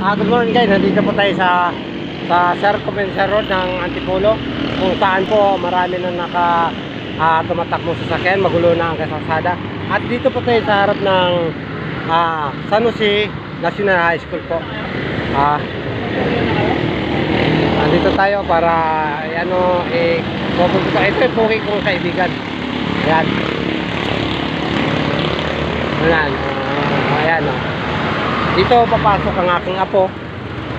Good morning guys, nandito po tayo sa Circumvention Road ng Antipolo, kung saan po marami na tumatakbong sasakyan, magulo na ang kalsada. At dito po tayo sa harap ng San Jose National High School po. Nandito tayo para pupunta. Ito yung puki kong kaibigan. Ayan. Ayan. Dito papasok ang aking apo,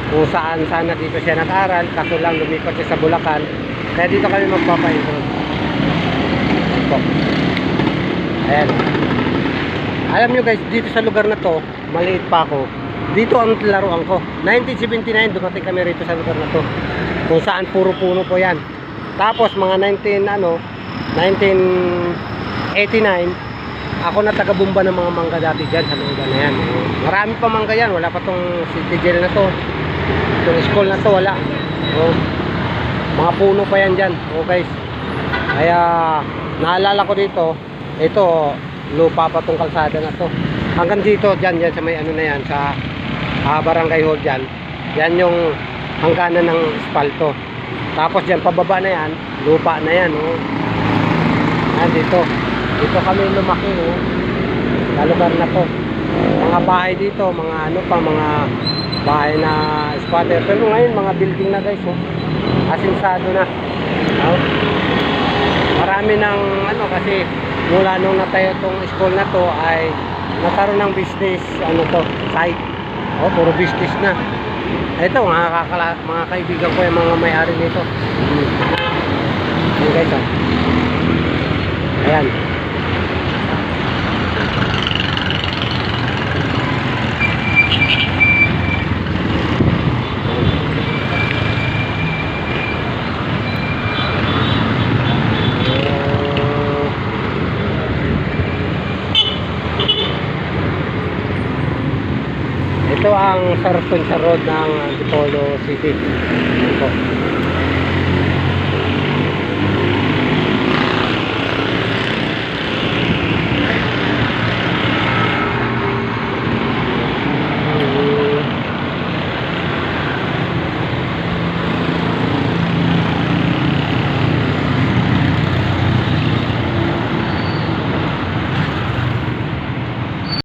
kung saan sana dito siya nag-aral, kaso lang lumipat siya sa Bulacan, kaya dito kami magpapa-enroll. Ayan. Alam nyo guys, dito sa lugar na to, maliit pa ako, dito ang laruan ko. 1979 dumating kami rito sa lugar na to, kung saan puro puno po yan. Tapos mga 1989 ako na taga-bumba ng mga mangga dati dyan sa lugar na yan. Marami pa mangga yan, wala pa tong city jail na to, itong school na to, wala. Mga puno pa yan dyan. Guys, kaya naalala ko dito, ito lupa pa tong kalsada na to hanggang dito, dyan sa may ano na yan, sa barangay hall dyan. Yan yung hangganan ng espalto. Tapos dyan pababa na yan, lupa na yan. Dito kami lumaki, sa lugar na to. Mga bahay dito, mga mga bahay na squatter. Pero ngayon mga building na guys, asinsado na. Marami ng kasi mula nung natayo tong school na to ay nagkaroon ng business site. Puro business na. Ito mga kaibigan ko yung mga may-ari nito. Ayan guys, ayan. Ito ang Circumvention Road ng Antipolo City. Ito.